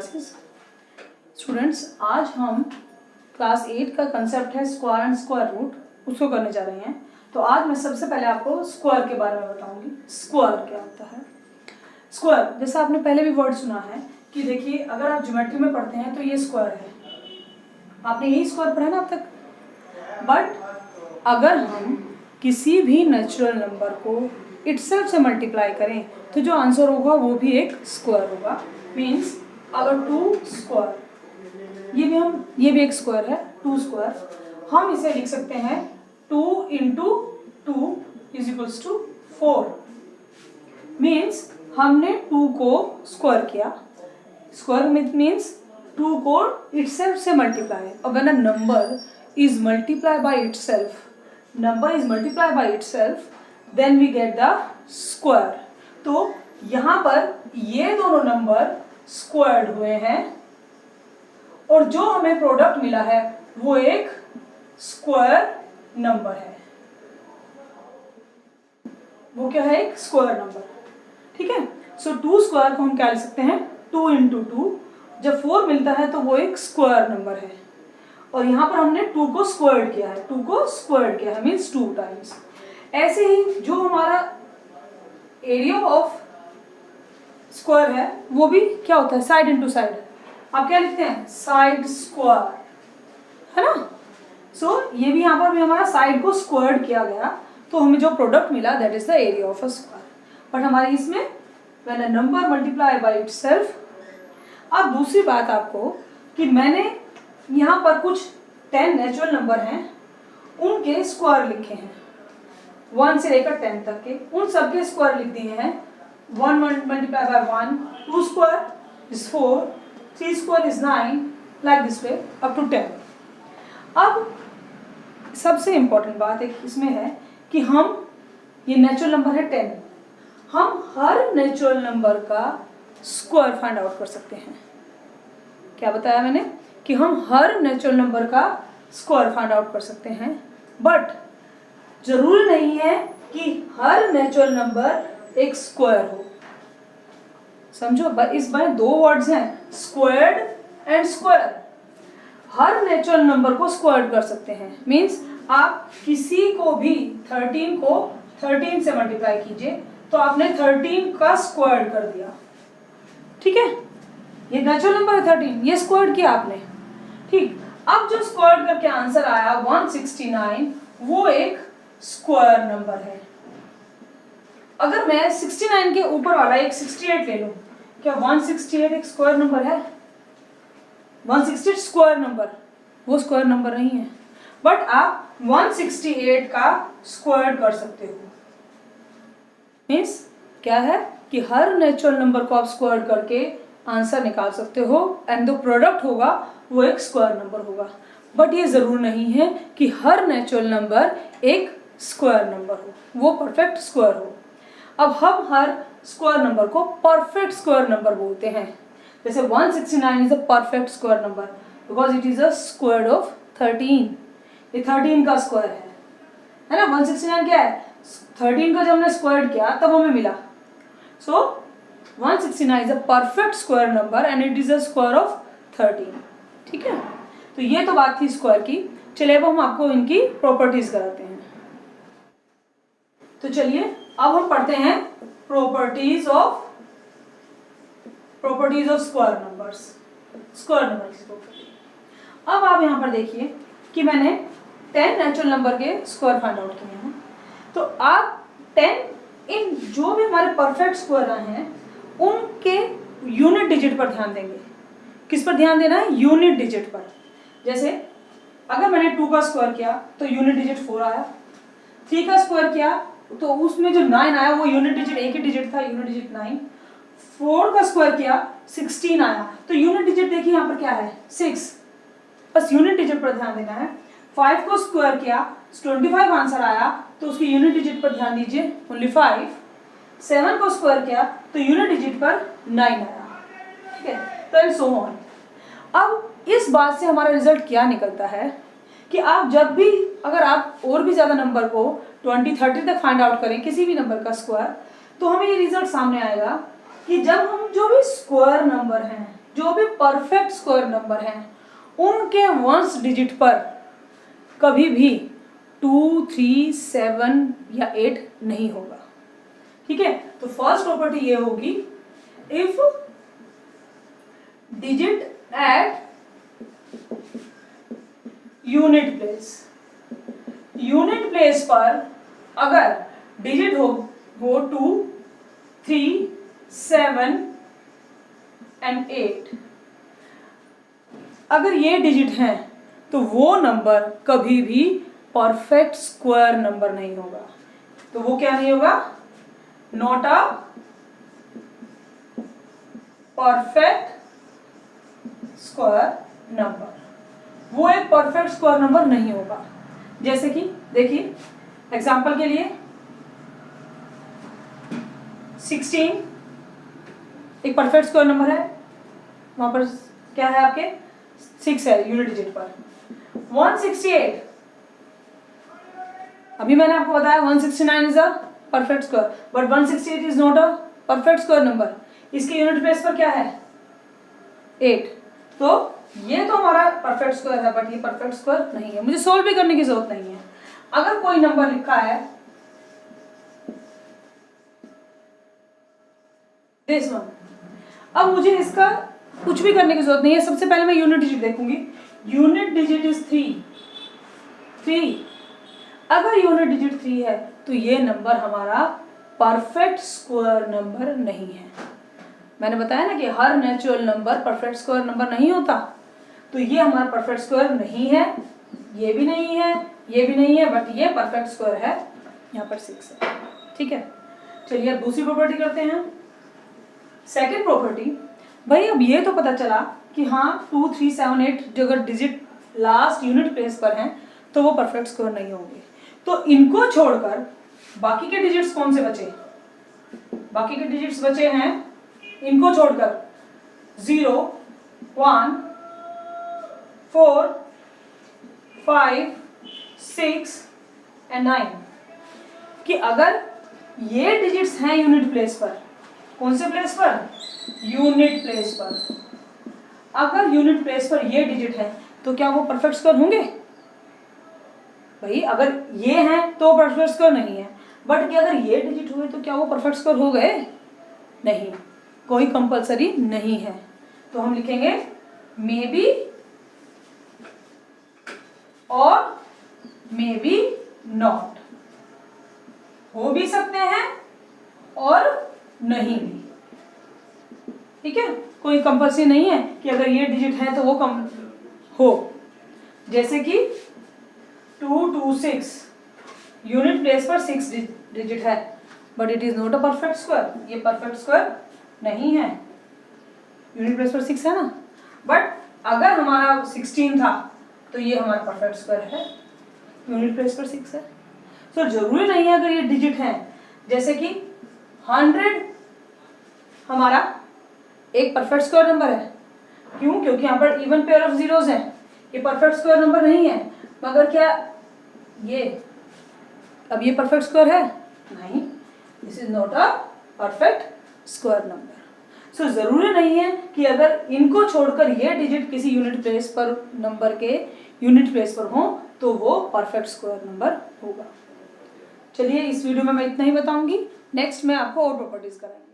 Classes. Students, आज हम class 8 का कंसेप्ट है स्क्वायर एंड स्क्वायर रूट, उसको करने जा रहे हैं। तो आज मैं सबसे पहले आपको स्क्वायर के बारे में बताऊंगी। स्क्वायर क्या होता है? स्क्वायर, जैसे आपने पहले भी वर्ड सुना है कि देखिए, अगर आप ज्योमेट्री में पढ़ते हैं तो ये स्क्वायर है, आपने यही स्क्वायर पढ़ा ना अब तक। बट अगर हम किसी भी नेचुरल नंबर को इटसेल्फ से मल्टीप्लाई करें तो जो आंसर होगा वो भी एक स्क्वायर होगा। मीन्स अगर 2 स्क्वायर, ये भी एक स्क्वायर है, 2 स्क्वायर, हम इसे लिख सकते हैं 2 into 2 is equals to 4। Means हमने 2 को स्क्वायर किया। स्क्वायर मीन्स 2 को इटसेल्फ से मल्टीप्लाई। और when a number is multiply by itself, then we get the square. तो यहाँ पर ये दोनों नंबर स्क्वायर्ड हुए हैं और जो हमें प्रोडक्ट मिला है वो एक स्क्वायर नंबर है। वो क्या है? एक स्क्वायर नंबर। ठीक है। सो 2 स्क्वायर को हम क्या लिख सकते हैं? 2 इंटू 2। जब 4 मिलता है तो वो एक स्क्वायर नंबर है। और यहाँ पर हमने 2 को स्क्वायर्ड किया है, 2 को स्क्वायर्ड किया है मीन्स 2 टाइम्स। ऐसे ही जो हमारा एरिया ऑफ स्क्वायर है वो भी क्या होता है? Side into side. आप क्या लिखते हैं? साइड स्क्वायर, है ना। सो ये भी यहाँ पर भी हमारा साइड को स्क्वायर्ड किया गया, तो हमें जो प्रोडक्ट मिला that is the area of a square. But हमारे इसमें when a number multiply by itself. अब दूसरी बात आपको कि मैंने यहाँ पर कुछ 10 नेचुरल नंबर हैं, उनके स्क्वायर लिखे हैं 1 से लेकर 10 तक के, उन सबके स्क्वायर लिख दिए हैं। 1 multiply by 1, 2 square is 4, 3 square is 9, like this way up to 10। अब सबसे इंपॉर्टेंट बात एक इसमें है कि हम, ये नेचुरल नंबर है 10, हम हर नेचुरल नंबर का स्क्वायर फाइंड आउट कर सकते हैं। क्या बताया मैंने? कि हम हर नेचुरल नंबर का स्क्वायर फाइंड आउट कर सकते हैं। बट जरूरी नहीं है कि हर नेचुरल नंबर एक स्क्वायर हो। समझो, इस बार 2 वर्ड्स हैं, squared and square. Her natural number को स्क्वायर कर सकते हैं। मीन्स आप किसी को भी 13 को 13 से मल्टीप्लाई कीजिए तो आपने 13 का स्क्वायर कर दिया। ठीक है, ये नेचुरल नंबर है 13, ये स्क्वायर किया आपने। ठीक, अब जो स्क्वायर करके आंसर आया 169, वो एक स्क्वायर नंबर है। अगर मैं 69 के ऊपर वाला एक 68 ले लूं, क्या 168 एक स्क्वायर नंबर है? 168 स्क्वायर नंबर, वो स्क्वायर नंबर नहीं है। बट आप 168 का स्क्वायर कर सकते हो। मीन्स क्या है कि हर नेचुरल नंबर को आप स्क्वायर करके आंसर निकाल सकते हो एंड जो प्रोडक्ट होगा वो एक स्क्वायर नंबर होगा। बट ये जरूर नहीं है कि हर नेचुरल नंबर एक स्क्वायर नंबर हो, वो परफेक्ट स्क्वायर हो। अब हम हर स्क्वायर नंबर को परफेक्ट स्क्वायर नंबर बोलते हैं। जैसे 169 is a perfect square number because it is a square of 13। ये 13 का स्क्वायर है ना। 169 क्या है? 13 का जब हमने स्क्वायर किया तब हमें मिला। सो 169 is a perfect square number and it is a square of 13। ठीक है, तो ये तो बात थी स्क्वायर की। चलिए अब हम आपको इनकी प्रॉपर्टीज कराते हैं। तो चलिए अब हम पढ़ते हैं properties of square numbers. Square number की प्रॉपर्टी। अब आप यहाँ पर देखिए कि मैंने 10 नेचुरल नंबर के स्क्वायर फाइंड आउट किए हैं। तो आप 10 इन जो भी हमारे परफेक्ट स्क्वायर हैं उनके यूनिट डिजिट पर ध्यान देंगे। किस पर ध्यान देना है? यूनिट डिजिट पर। जैसे अगर मैंने 2 का स्क्वायर किया तो यूनिट डिजिट 4 आया। 3 का स्क्वायर किया तो उसमें जो 9 आया वो यूनिट डिजिट एक ही डिजिट था, यूनिट डिजिट 9। 4 का स्क्वायर किया 16 आया, तो यूनिट डिजिट देखिए यहाँ पर क्या है? 6। बस यूनिट डिजिट पर ध्यान देना है। 5 को स्क्वायर किया 25 आंसर आया, तो उसकी यूनिट डिजिट पर ध्यान दीजिए, ओनली 5। 7 को स्क्वायर किया तो यूनिट डिजिट पर 9 आया। ठीक है, तो एंड सो ऑन। अब इस बात से हमारा रिजल्ट क्या निकलता है कि आप जब भी, अगर आप और भी ज्यादा नंबर को 20, 30 तक फाइंड आउट करें किसी भी नंबर का स्क्वायर, तो हमें ये रिजल्ट सामने आएगा कि जब हम जो भी स्क्वायर नंबर हैं जो भी परफेक्ट स्क्वायर नंबर हैं उनके वंस डिजिट पर कभी भी 2, 3, 7 या 8 नहीं होगा। ठीक है, तो फर्स्ट प्रॉपर्टी ये होगी, if digit at unit place पर अगर डिजिट हो 2, 3, 7 एंड 8, अगर ये डिजिट हैं तो वो नंबर कभी भी परफेक्ट स्क्वायर नंबर नहीं होगा। तो वो क्या नहीं होगा? Not a perfect square number, वो एक परफेक्ट स्क्वायर नंबर नहीं होगा। जैसे कि देखिए एग्जांपल के लिए 16 एक परफेक्ट स्क्वायर नंबर है, वहां पर क्या है आपके 6 है यूनिट डिजिट पर। 168, अभी मैंने आपको बताया 169 is a perfect square, but 168 is not a perfect square number. इसके यूनिट प्लेस पर क्या है 8, तो ये तो हमारा परफेक्ट स्क्वायर है, बट ये परफेक्ट स्क्वायर नहीं है, मुझे सोल्व भी करने की जरूरत नहीं है। अगर कोई नंबर लिखा है दिस वन, अब मुझे इसका कुछ भी करने की जरूरत नहीं है। सबसे पहले मैं यूनिट डिजिट देखूंगी, यूनिट डिजिट इज 3। अगर यूनिट डिजिट 3 है तो ये नंबर हमारा परफेक्ट स्क्वायर नंबर नहीं है। मैंने बताया ना कि हर natural number perfect square number नहीं होता, तो ये हमारा परफेक्ट स्क्वायर नहीं है, ये भी नहीं है, ये भी नहीं है, बट ये परफेक्ट स्क्वायर है, यहाँ पर 6 है। ठीक है, चलिए अब दूसरी प्रॉपर्टी करते हैं। सेकेंड प्रॉपर्टी, भाई अब ये तो पता चला कि हाँ 2, 3, 7, 8 जो अगर डिजिट लास्ट यूनिट प्लेस पर हैं तो वो परफेक्ट स्क्वायर नहीं होंगे। तो इनको छोड़कर बाकी के डिजिट्स कौन से बचे? बाकी के डिजिट्स बचे हैं इनको छोड़कर 0, 1, 4, 5, 6 एंड 9, कि अगर ये डिजिट्स हैं यूनिट प्लेस पर, कौन से प्लेस पर? यूनिट प्लेस पर। अगर यूनिट प्लेस पर ये डिजिट है तो क्या वो परफेक्ट स्क्वायर होंगे? भाई अगर ये हैं तो परफेक्ट स्क्वायर नहीं है, बट कि अगर ये डिजिट हुए तो क्या वो परफेक्ट स्क्वायर हो गए? नहीं, कोई कंपलसरी नहीं है। तो हम लिखेंगे मे बी और मे बी नॉट, हो भी सकते हैं और नहीं भी। ठीक है, कोई कंपलसरी नहीं है कि अगर ये डिजिट है तो वो कम हो। जैसे कि 2, 2, 6 यूनिट प्लेस पर 6 डिजिट है, but it is not a perfect square, ये परफेक्ट स्क्वायर नहीं है। यूनिट प्लेस पर 6 है ना, बट अगर हमारा 16 था तो ये हमारा परफेक्ट स्क्वायर है, यूनिट प्लेस पर 6 है। तो जरूरी नहीं है अगर ये डिजिट है, जैसे कि 100 हमारा एक परफेक्ट स्क्वायर नंबर है। क्यों? क्योंकि यहाँ पर इवन पेयर ऑफ जीरोस हैं, ये परफेक्ट स्क्वायर नंबर नहीं है। मगर क्या ये अब ये परफेक्ट स्क्वायर है? नहीं, this is not a perfect square number. So जरूरी नहीं है कि अगर इनको छोड़कर ये डिजिट किसी यूनिट प्लेस पर नंबर के यूनिट प्लेस पर हो तो वो परफेक्ट स्क्वायर नंबर होगा। चलिए इस वीडियो में मैं इतना ही बताऊंगी, नेक्स्ट में आपको और प्रॉपर्टीज कराएंगे।